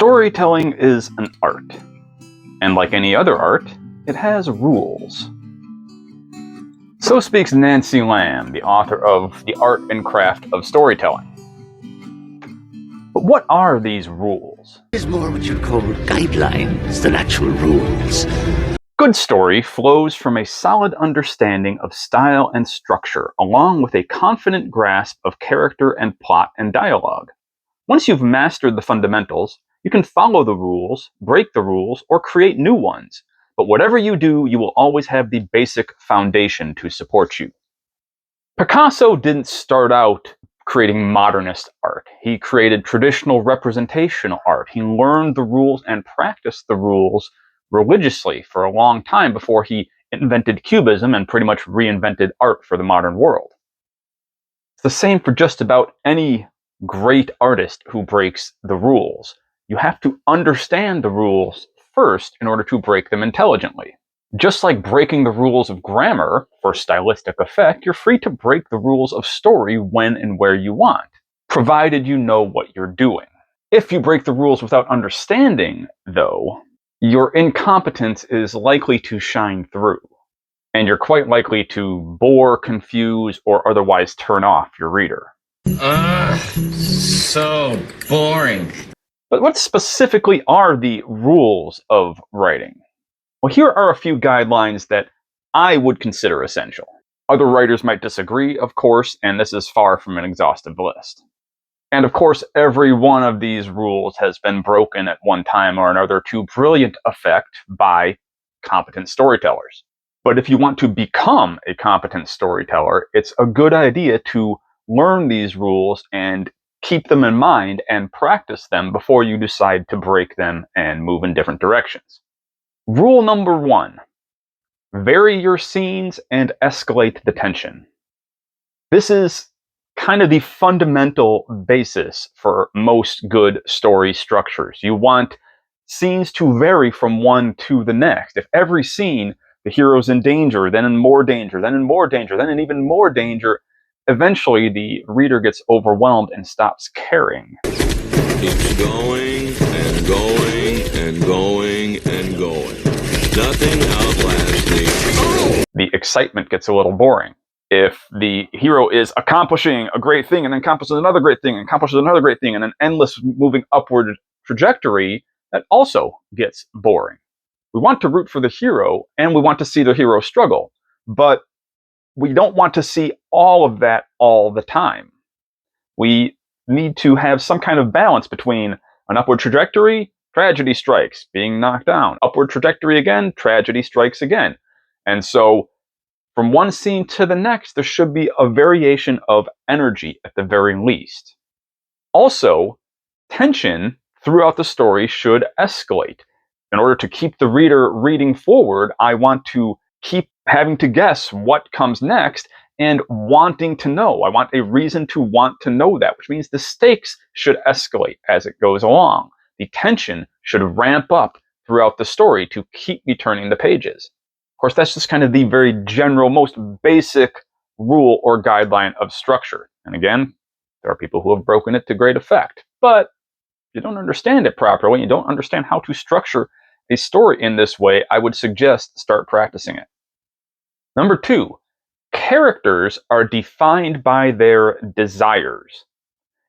Storytelling is an art, and like any other art, it has rules. So speaks Nancy Lamb, the author of The Art and Craft of Storytelling. But what are these rules? It's more what you'd call guidelines than actual rules. Good story flows from a solid understanding of style and structure, along with a confident grasp of character and plot and dialogue. Once you've mastered the fundamentals, you can follow the rules, break the rules, or create new ones. But whatever you do, you will always have the basic foundation to support you. Picasso didn't start out creating modernist art. He created traditional representational art. He learned the rules and practiced the rules religiously for a long time before he invented Cubism and pretty much reinvented art for the modern world. It's the same for just about any great artist who breaks the rules. You have to understand the rules first in order to break them intelligently. Just like breaking the rules of grammar for stylistic effect, you're free to break the rules of story when and where you want, provided you know what you're doing. If you break the rules without understanding, though, your incompetence is likely to shine through, and you're quite likely to bore, confuse, or otherwise turn off your reader. So boring. But what specifically are the rules of writing? Well, here are a few guidelines that I would consider essential. Other writers might disagree, of course, and this is far from an exhaustive list. And of course, every one of these rules has been broken at one time or another to brilliant effect by competent storytellers. But if you want to become a competent storyteller, it's a good idea to learn these rules and keep them in mind and practice them before you decide to break them and move in different directions. Rule number 1, vary your scenes and escalate the tension. This is kind of the fundamental basis for most good story structures. You want scenes to vary from one to the next. If every scene, the hero's in danger, then in more danger, then in more danger, then in even more danger, eventually the reader gets overwhelmed and stops caring. Keeps going and going and going and going. Nothing outlasting. The excitement gets a little boring. If the hero is accomplishing a great thing and then accomplishes another great thing and accomplishes another great thing and an endless moving upward trajectory, that also gets boring. We want to root for the hero and we want to see the hero struggle, but we don't want to see all of that all the time. We need to have some kind of balance between an upward trajectory, tragedy strikes, being knocked down, upward trajectory again, tragedy strikes again. And so from one scene to the next, there should be a variation of energy at the very least. Also, tension throughout the story should escalate. In order to keep the reader reading forward, I want to keep having to guess what comes next and wanting to know. I want a reason to want to know that, which means the stakes should escalate as it goes along. The tension should ramp up throughout the story to keep me turning the pages. Of course, that's just kind of the very general, most basic rule or guideline of structure. And again, there are people who have broken it to great effect. But if you don't understand it properly, you don't understand how to structure a story in this way, I would suggest start practicing it. Number 2, characters are defined by their desires.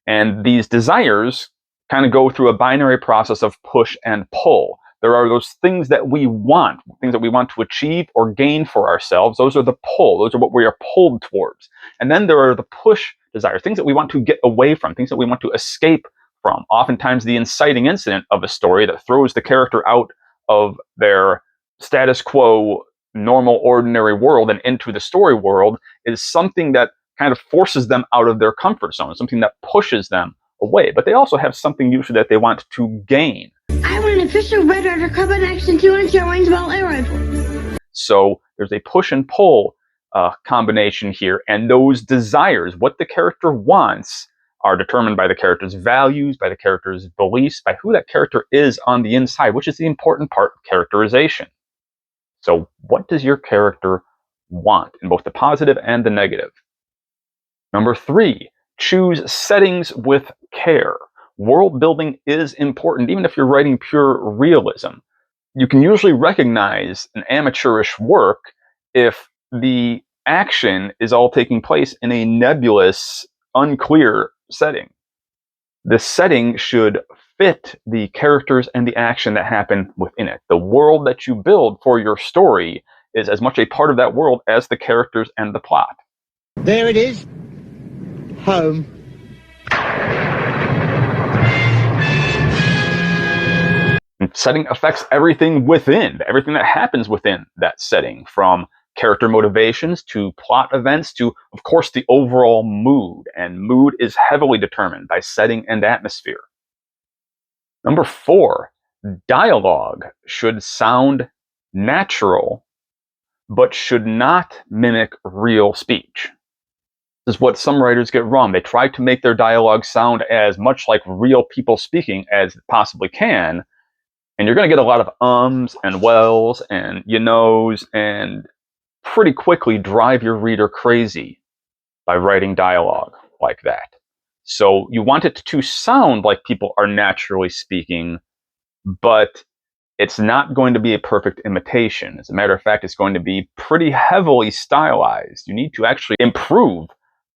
And these desires kind of go through a binary process of push and pull. There are those things that we want, things that we want to achieve or gain for ourselves. Those are the pull. Those are what we are pulled towards. And then there are the push desires, things that we want to get away from, things that we want to escape from. Oftentimes the inciting incident of a story that throws the character out of their status quo, normal, ordinary world and into the story world is something that kind of forces them out of their comfort zone, something that pushes them away. But they also have something usually that they want to gain. I want an official red order carbon action 2-inch range-ball air rifle. So there's a push and pull combination here, and those desires, what the character wants, are determined by the character's values, by the character's beliefs, by who that character is on the inside, which is the important part of characterization. So what does your character want in both the positive and the negative? Number 3, choose settings with care. world building is important, even if you're writing pure realism. You can usually recognize an amateurish work if the action is all taking place in a nebulous, unclear setting. The setting should fit the characters and the action that happen within it. The world that you build for your story is as much a part of that world as the characters and the plot. There it is. Home. Setting affects everything that happens within that setting, from character motivations to plot events to, of course, the overall mood. And mood is heavily determined by setting and atmosphere. Number 4, dialogue should sound natural, but should not mimic real speech. This is what some writers get wrong. They try to make their dialogue sound as much like real people speaking as it possibly can, and you're going to get a lot of ums and wells and you knows, and pretty quickly drive your reader crazy by writing dialogue like that. So you want it to sound like people are naturally speaking, but it's not going to be a perfect imitation. As a matter of fact, it's going to be pretty heavily stylized. You need to actually improve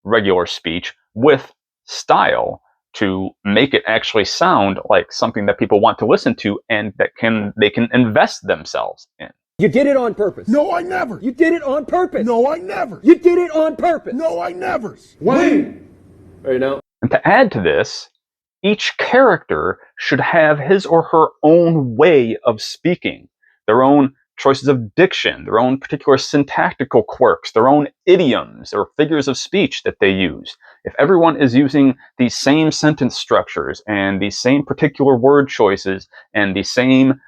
regular speech with style to make it actually sound like something that people want to listen to and that they can invest themselves in. You did it on purpose. No, I never. You did it on purpose. No, I never. You did it on purpose. No, I never. Wayne! Right now. And to add to this, each character should have his or her own way of speaking, their own choices of diction, their own particular syntactical quirks, their own idioms or figures of speech that they use. If everyone is using the same sentence structures and the same particular word choices and the same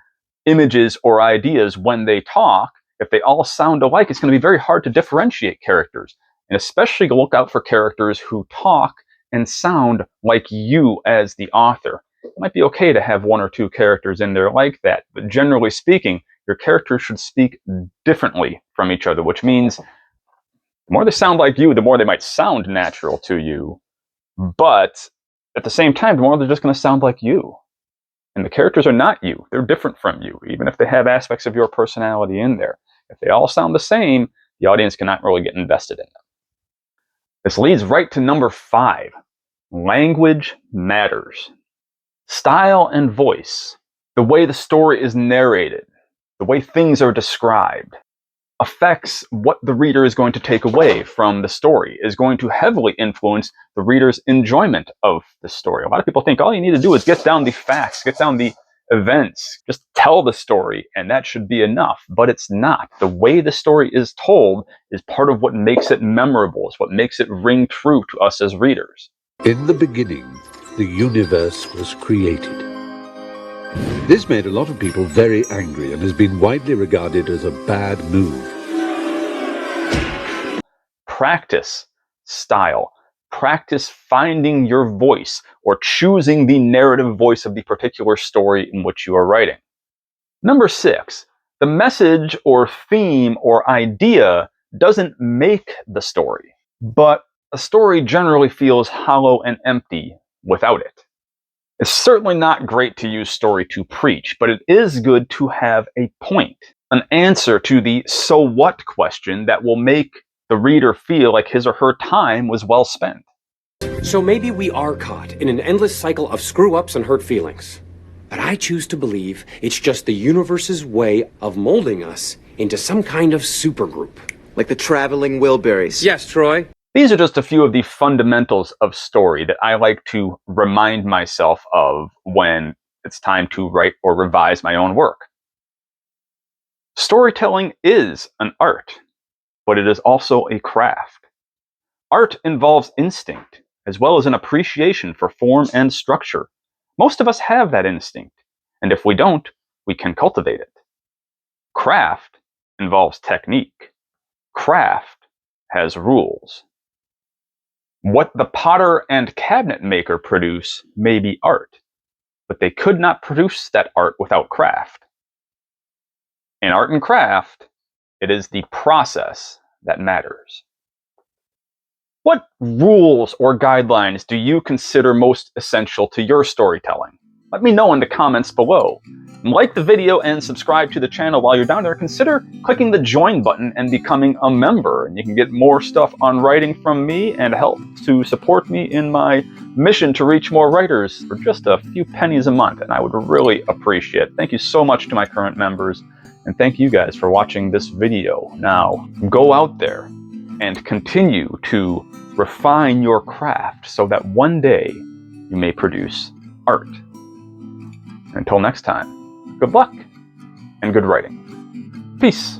images or ideas when they talk, if they all sound alike, it's going to be very hard to differentiate characters. And especially look out for characters who talk and sound like you as the author. It might be okay to have 1 or 2 characters in there like that, but generally speaking, your characters should speak differently from each other, which means the more they sound like you, the more they might sound natural to you. But at the same time, the more they're just going to sound like you. And the characters are not you. They're different from you, even if they have aspects of your personality in there. If they all sound the same, the audience cannot really get invested in them. This leads right to number 5. Language matters. Style and voice, the way the story is narrated, the way things are described, affects what the reader is going to take away from the story, is going to heavily influence the reader's enjoyment of the story. A lot of people think all you need to do is get down the facts, get down the events, just tell the story, and that should be enough. But it's not. The way the story is told is part of what makes it memorable, is what makes it ring true to us as readers. In the beginning, the universe was created. This made a lot of people very angry and has been widely regarded as a bad move. Practice style. Practice finding your voice or choosing the narrative voice of the particular story in which you are writing. Number 6, the message or theme or idea doesn't make the story, but a story generally feels hollow and empty without it. It's certainly not great to use story to preach, but it is good to have a point, an answer to the so what question that will make the reader feel like his or her time was well spent. So maybe we are caught in an endless cycle of screw-ups and hurt feelings. But I choose to believe it's just the universe's way of molding us into some kind of supergroup. Like the traveling Wilburys. Yes, Troy. These are just a few of the fundamentals of story that I like to remind myself of when it's time to write or revise my own work. Storytelling is an art, but it is also a craft. Art involves instinct, as well as an appreciation for form and structure. Most of us have that instinct, and if we don't, we can cultivate it. Craft involves technique. Craft has rules. What the potter and cabinet maker produce may be art, but they could not produce that art without craft. In art and craft, it is the process that matters. What rules or guidelines do you consider most essential to your storytelling? Let me know in the comments below. Like the video and subscribe to the channel while you're down there. Consider clicking the join button and becoming a member. And you can get more stuff on writing from me and help to support me in my mission to reach more writers for just a few pennies a month. And I would really appreciate it. Thank you so much to my current members. And thank you guys for watching this video. Now, go out there and continue to refine your craft so that one day you may produce art. Until next time, good luck and good writing. Peace.